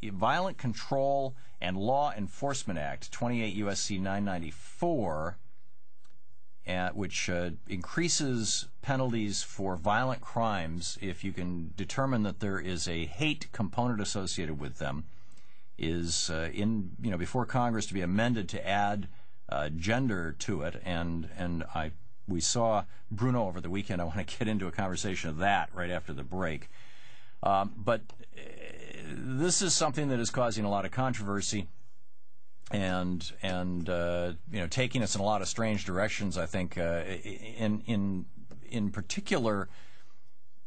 Violent Control and Law Enforcement Act, 28 U.S.C. 994, which increases penalties for violent crimes if you can determine that there is a hate component associated with them, is before Congress to be amended to add gender to it, and we saw Bruno over the weekend. I want to get into a conversation of that right after the break. But this is something that is causing a lot of controversy and taking us in a lot of strange directions. I think in particular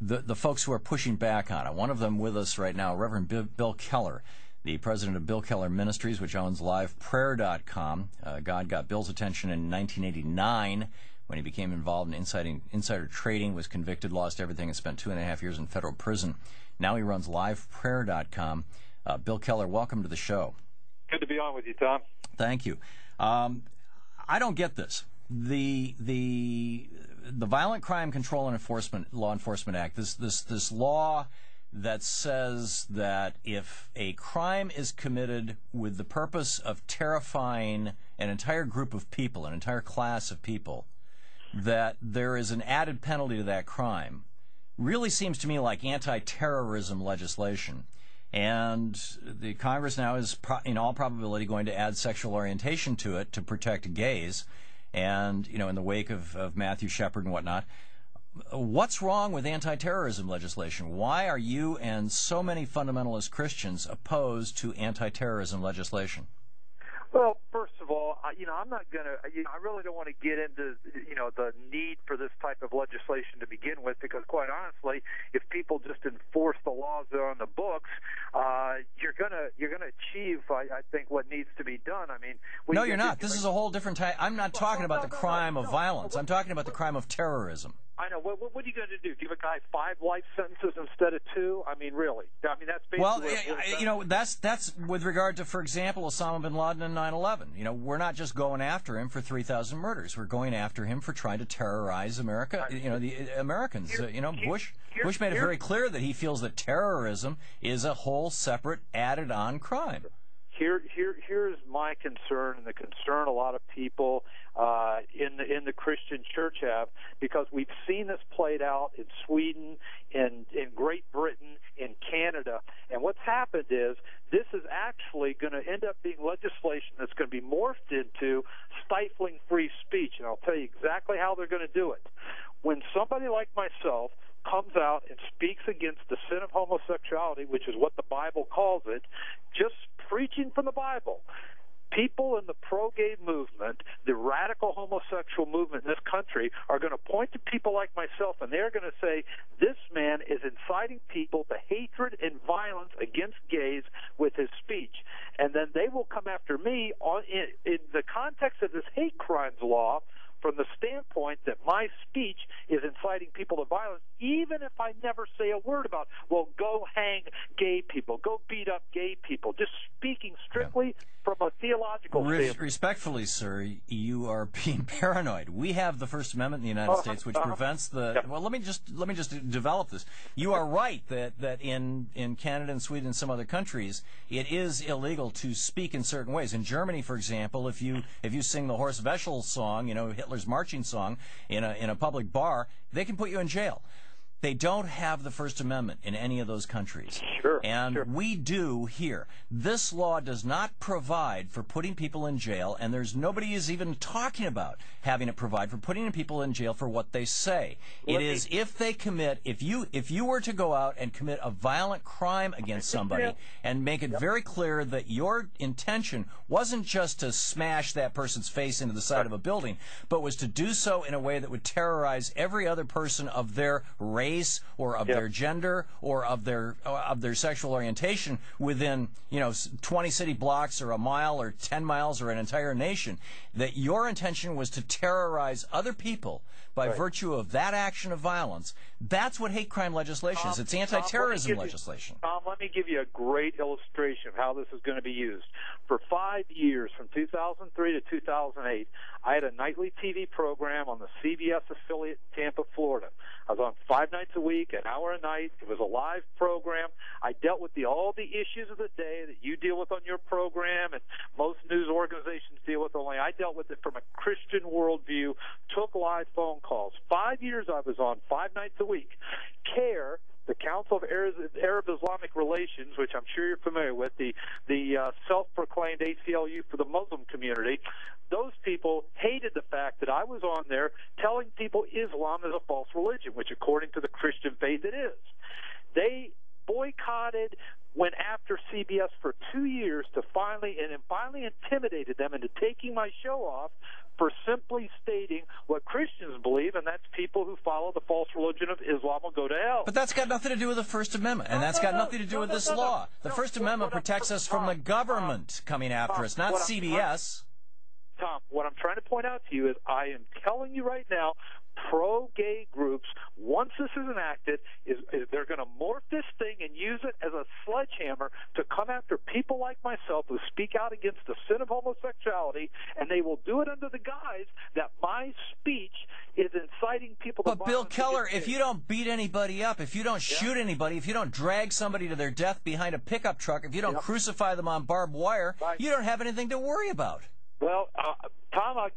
the folks who are pushing back on it. One of them with us right now, Reverend Bill Keller, the president of Bill Keller Ministries, which owns LivePrayer.com. God got Bill's attention in 1989 when he became involved in insider trading, was convicted, lost everything, and spent 2.5 years in federal prison. Now he runs LivePrayer.com. Bill Keller, welcome to the show. Good to be on with you, Thom. Thank you. I don't get this. The Violent Crime Control and Law Enforcement Act, this law that says that if a crime is committed with the purpose of terrifying an entire group of people, an entire class of people, that there is an added penalty to that crime, really seems to me like anti-terrorism legislation. And the Congress now is, in all probability, going to add sexual orientation to it to protect gays, and in the wake of Matthew Shepard and whatnot. What's wrong with anti-terrorism legislation? Why are you and so many fundamentalist Christians opposed to anti-terrorism legislation? Well, first of all, I'm not going to, I really don't want to get into, the need for this type of legislation to begin with, because quite honestly, if people just enforce the laws that are on the books, you're going to achieve, I think, what needs to be done. I mean, no, you're not. This is a whole different type. I'm not talking about the crime of violence. I'm talking about the crime of terrorism. I know. What are you going to do? Give a guy 5 life sentences instead of 2? I mean, really? I mean, that's basically. Well, that's with regard to, for example, Osama bin Laden and 9/11. We're not just going after him for 3,000 murders. We're going after him for trying to terrorize America. The Americans. Bush made it very clear that he feels that terrorism is a whole separate, added-on crime. Here's my concern, and the concern a lot of people in the Christian church have, because we've seen this played out in Sweden, in Great Britain, in Canada, and what's happened is this is actually going to end up being legislation that's going to be morphed into stifling free speech, and I'll tell you exactly how they're going to do it. When somebody like myself comes out and speaks against the sin of homosexuality, which is what the Bible calls it, just preaching from the Bible, people in the pro-gay movement, the radical homosexual movement in this country, are going to point to people like myself, and they're going to say, this man is inciting people to hatred and violence against gays with his speech. And then they will come after me in the context of this hate crimes law, from the standpoint that my speech is inciting people to violence, even if I never say a word about, well, go hang gay people, go beat up gay people, just speaking strictly from a theological standpoint. Respectfully, sir, you are being paranoid. We have the First Amendment in the United States, which prevents the. Well, let me just develop this. You are right that in Canada and Sweden and some other countries, it is illegal to speak in certain ways. In Germany, for example, if you sing the Horst Wessel song, Hitler's marching song in a public bar, they can put you in jail. They don't have the First Amendment in any of those countries. Sure. We do here. This law does not provide for putting people in jail, and nobody is even talking about having it provide for putting people in jail for what they say. If they commit, if you were to go out and commit a violent crime against somebody and make it very clear that your intention wasn't just to smash that person's face into the side of a building, but was to do so in a way that would terrorize every other person of their race or of their gender or of their sexual orientation within 20 city blocks or a mile or 10 miles or an entire nation, that your intention was to terrorize other people by virtue of that action of violence. That's what hate crime legislation is. It's anti-terrorism legislation. Thom, let me give you a great illustration of how this is going to be used. For 5 years, from 2003 to 2008, I had a nightly TV program on the CBS affiliate in Tampa, Florida. I was on 5 nights a week, an hour a night. It was a live program. I dealt with all the issues of the day that you deal with on your program and most news organizations deal with. Only I dealt with it from a Christian worldview, took live phone calls. 5 years I was on 5 nights a week. CARE, the Council of Arab Islamic Relations, which I'm sure you're familiar with, the self-proclaimed ACLU for the Muslim community, those people hated the fact that I was on there telling people Islam is a false religion, which according to the Christian faith it is. They boycotted, went after CBS for 2 years to finally intimidated them into taking my show off for simply stating what Christians believe, and that's people who follow the false religion of Islam will go to hell. But that's got nothing to do with the First Amendment, and that's got nothing to do with this law. The First Amendment protects us from the government coming after us, not CBS. Thom, what I'm trying to point out to you is I am telling you right now, pro-gay groups, once this is enacted, is they're going to morph this thing and use it as a sledgehammer to come after people like myself who speak out against the sin of homosexuality, and they will do it under the guise that my speech is inciting people to violence. But Bill Keller, if you don't beat anybody up, if you don't shoot anybody, if you don't drag somebody to their death behind a pickup truck, if you don't crucify them on barbed wire, you don't have anything to worry about. Well, Thom, I'll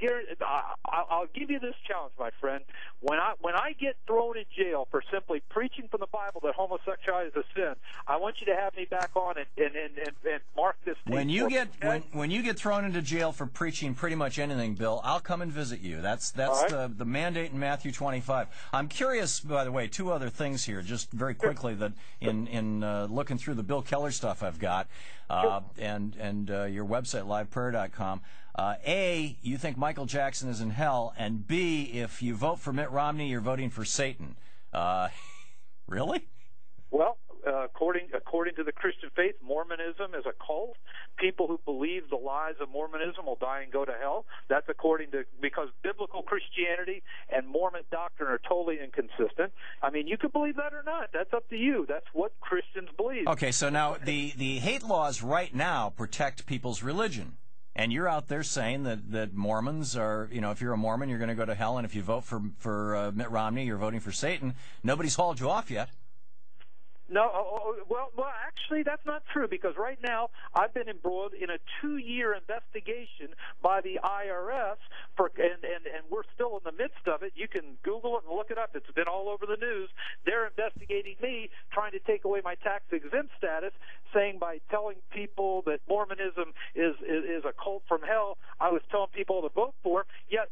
give you this challenge, my friend. When I get thrown in jail for simply preaching from the Bible that homosexuality is a sin, I want you to have me back on and mark this. When you get thrown into jail for preaching pretty much anything, Bill, I'll come and visit you. That's right. the mandate in Matthew 25. I'm curious, by the way, 2 other things here, just very quickly, that in looking through the Bill Keller stuff I've got, and your website liveprayer.com. A, you think Michael Jackson is in hell, and B, if you vote for Mitt Romney, you're voting for Satan. Really? Well, according to the Christian faith, Mormonism is a cult. People who believe the lies of Mormonism will die and go to hell. That's because biblical Christianity and Mormon doctrine are totally inconsistent. I mean, you could believe that or not. That's up to you. That's what Christians believe. Okay, so now the hate laws right now protect people's religion. And you're out there saying that Mormons are, if you're a Mormon, you're going to go to hell, and if you vote for Mitt Romney, you're voting for Satan. Nobody's hauled you off yet. No, well, actually, that's not true, because right now I've been embroiled in a 2-year investigation by the IRS, and we're still in the midst of it. You can Google it and look it up. It's been all over the news. They're investigating me, trying to take away my tax-exempt status, saying by telling people that Mormonism is a cult from hell, I was telling people to vote for it, yet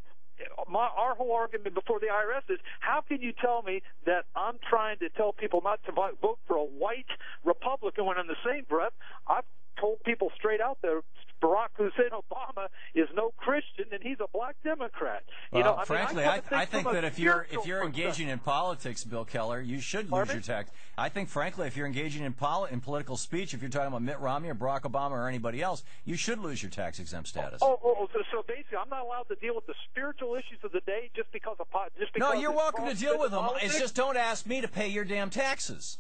our whole argument before the IRS is, how can you tell me that I'm trying to tell people not to vote for a white Republican when in the same breath I've told people straight out there Barack Hussein Obama is no Christian and he's a black Democrat. Well, frankly, I think that if you're engaging in politics, Bill Keller, you should lose your tax. I think, frankly, if you're engaging in political speech, if you're talking about Mitt Romney or Barack Obama or anybody else, you should lose your tax-exempt status. So basically, I'm not allowed to deal with the spiritual issues of the day just because of No, you're welcome to deal with them. It's just don't ask me to pay your damn taxes.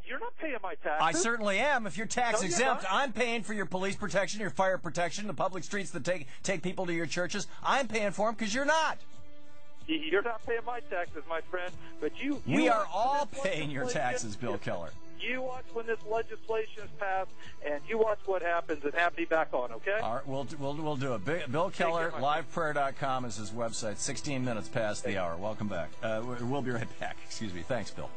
You're not paying my taxes. I certainly am. If you're tax exempt, I'm paying for your police protection, your fire protection, the public streets that take people to your churches. I'm paying for them because you're not. You're not paying my taxes, my friend. But we are all paying your taxes, Bill Keller. You watch when this legislation is passed, and you watch what happens, and have me back on, okay? All right, we'll do it. Bill Keller, liveprayer.com is his website. 16 minutes past the hour. Welcome back. We'll be right back. Excuse me. Thanks, Bill.